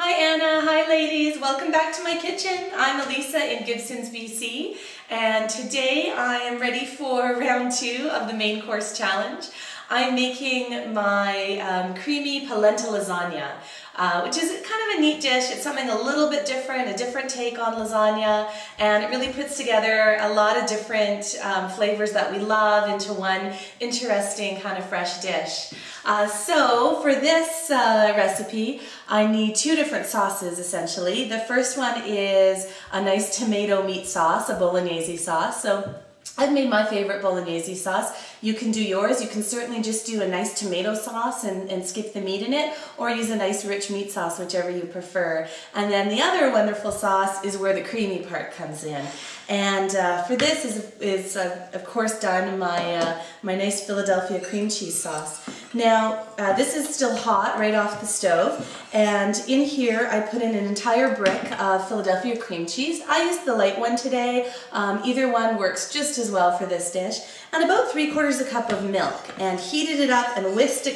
Hi Anna, hi ladies, welcome back to my kitchen. I'm Elisa in Gibsons, BC, and today I am ready for round 2 of the main course challenge. I'm making my creamy polenta lasagna, which is kind of a neat dish. It's something a little bit different, a different take on lasagna, and it really puts together a lot of different flavors that we love into one interesting kind of fresh dish. So for this recipe, I need 2 different sauces essentially. The first one is a nice tomato meat sauce, a bolognese sauce. So I've made my favorite bolognese sauce. You can do yours. You can certainly just do a nice tomato sauce and skip the meat in it, or use a nice rich meat sauce, whichever you prefer. And then the other wonderful sauce is where the creamy part comes in. And for this is of course done my nice Philadelphia cream cheese sauce. Now this is still hot right off the stove, and in here I put in an entire brick of Philadelphia cream cheese. I used the light one today. Either one works just as well for this dish. And about 3/4 cup of milk, and heated it up and whisked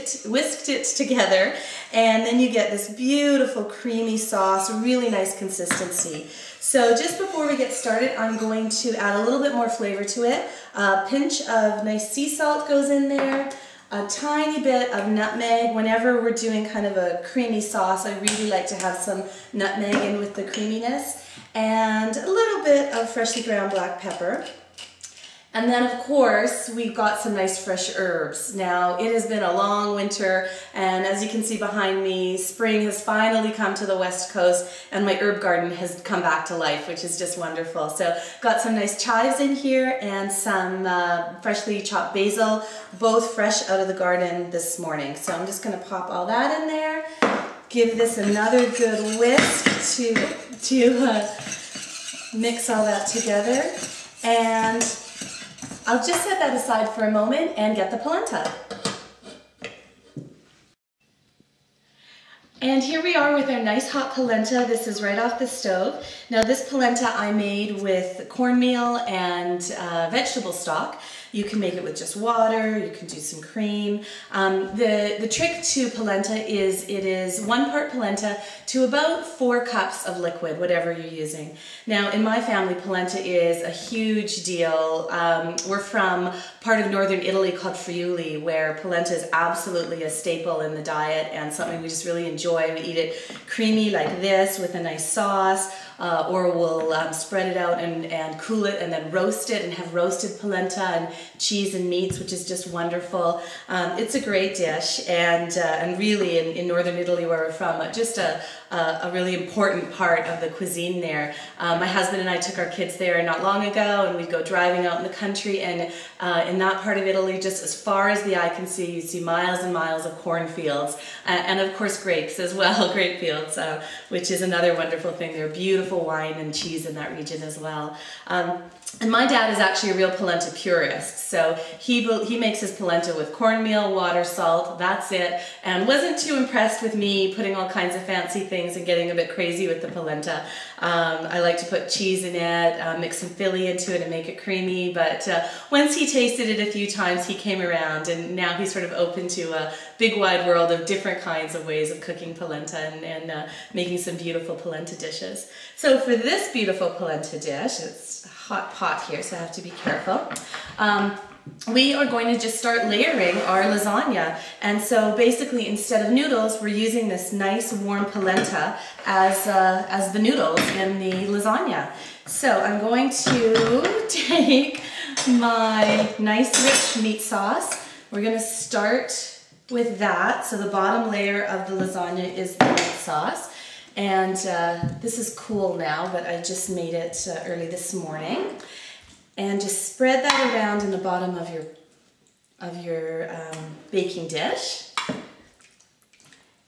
it together, and then you get this beautiful creamy sauce, really nice consistency. So just before we get started, I'm going to add a little bit more flavor to it. A pinch of nice sea salt goes in there, a tiny bit of nutmeg. Whenever we're doing kind of a creamy sauce, I really like to have some nutmeg in with the creaminess, and a little bit of freshly ground black pepper. And then of course, we've got some nice fresh herbs. Now, it has been a long winter, and as you can see behind me, spring has finally come to the West Coast, and my herb garden has come back to life, which is just wonderful. So, got some nice chives in here, and some freshly chopped basil, both fresh out of the garden this morning. So I'm just gonna pop all that in there, give this another good whisk to mix all that together, and I'll just set that aside for a moment and get the polenta. And here we are with our nice hot polenta. This is right off the stove. Now this polenta I made with cornmeal and vegetable stock. You can make it with just water, you can do some cream. The trick to polenta is it is 1 part polenta to about 4 cups of liquid, whatever you're using. Now in my family, polenta is a huge deal. We're from part of northern Italy called Friuli, where polenta is absolutely a staple in the diet and something we just really enjoy. We eat it creamy like this with a nice sauce, or we'll spread it out and cool it and then roast it and have roasted polenta and cheese and meats, which is just wonderful. It's a great dish, and really in northern Italy where we're from, just a really important part of the cuisine there. My husband and I took our kids there not long ago, and we'd go driving out in the country, and in that part of Italy, just as far as the eye can see, you see miles and miles of cornfields, and of course grapes as well, grape fields, which is another wonderful thing. They're beautiful wine and cheese in that region as well. And my dad is actually a real polenta purist, so he makes his polenta with cornmeal, water, salt, that's it, and wasn't too impressed with me putting all kinds of fancy things and getting a bit crazy with the polenta. I like to put cheese in it, mix some Philly into it and make it creamy, but once he tasted it a few times, he came around, and now he's sort of open to a big wide world of different kinds of ways of cooking polenta and making some beautiful polenta dishes. So for this beautiful polenta dish, it's a hot pot here, so I have to be careful. We are going to just start layering our lasagna, and so basically instead of noodles, we're using this nice warm polenta as the noodles in the lasagna. So I'm going to take my nice rich meat sauce. We're going to start with that. So the bottom layer of the lasagna is the meat sauce. And this is cool now, but I just made it early this morning. And just spread that around in the bottom of your baking dish.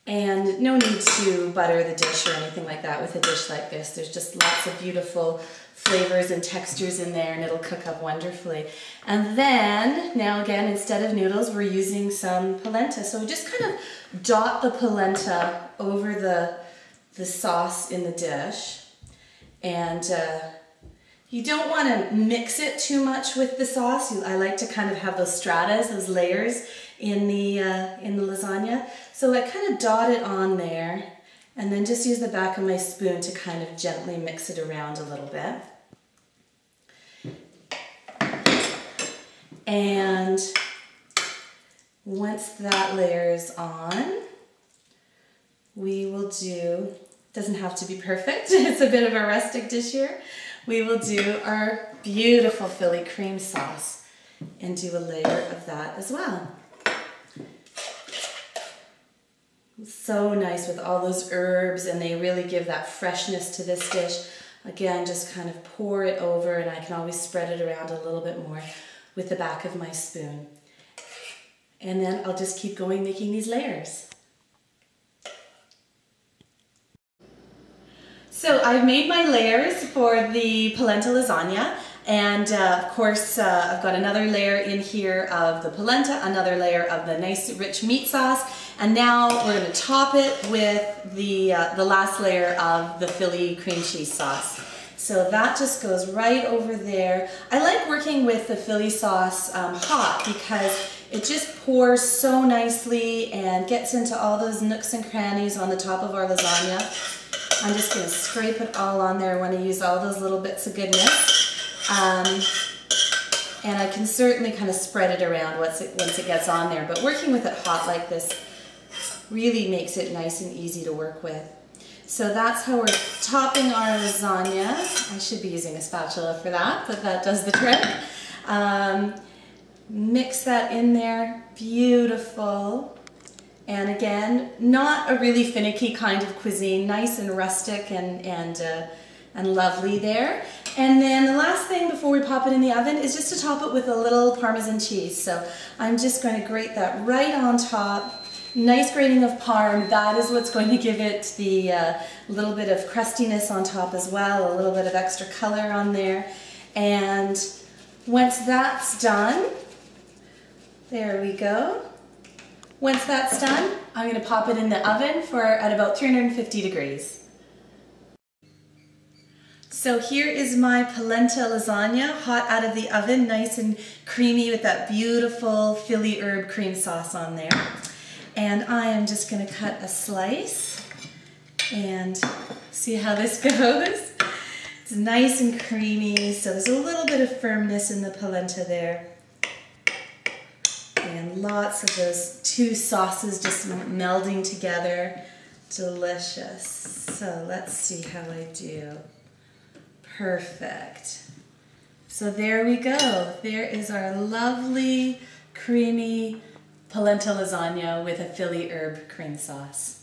And no need to butter the dish or anything like that with a dish like this. There's just lots of beautiful flavors and textures in there, and it'll cook up wonderfully. And then, now again, instead of noodles, we're using some polenta. So just kind of dot the polenta over the sauce in the dish, and you don't want to mix it too much with the sauce. I like to kind of have those stratas, those layers in the lasagna. So I kind of dot it on there, And then just use the back of my spoon to kind of gently mix it around a little bit. And once that layers on, we will do, doesn't have to be perfect, it's a bit of a rustic dish here. We will do our beautiful Philly cream sauce and do a layer of that as well. So nice with all those herbs, and they really give that freshness to this dish. Again, just kind of pour it over, and I can always spread it around a little bit more with the back of my spoon. And then I'll just keep going making these layers. So I've made my layers for the polenta lasagna, and of course I've got another layer in here of the polenta, another layer of the nice rich meat sauce, and now we're going to top it with the last layer of the Philly cream cheese sauce. So that just goes right over there. I like working with the Philly sauce hot because it just pours so nicely and gets into all those nooks and crannies on the top of our lasagna. I'm just going to scrape it all on there. I want to use all those little bits of goodness. And I can certainly kind of spread it around once it gets on there. But working with it hot like this really makes it nice and easy to work with. So that's how we're topping our lasagna. I should be using a spatula for that, but that does the trick. Mix that in there. Beautiful. And again, not a really finicky kind of cuisine, nice and rustic and lovely there. And then the last thing before we pop it in the oven is just to top it with a little Parmesan cheese. So I'm just going to grate that right on top. Nice grating of Parm, that is what's going to give it the little bit of crustiness on top as well, a little bit of extra color on there. And once that's done, there we go. Once that's done, I'm going to pop it in the oven at about 350 degrees. So here is my polenta lasagna, hot out of the oven, nice and creamy with that beautiful Philly herb cream sauce on there. And I am just going to cut a slice and see how this goes. It's nice and creamy, so there's a little bit of firmness in the polenta there. And lots of those two sauces just melding together. Delicious. So let's see how I do. Perfect. So there we go. There is our lovely, creamy polenta lasagna with a Philly herb cream sauce.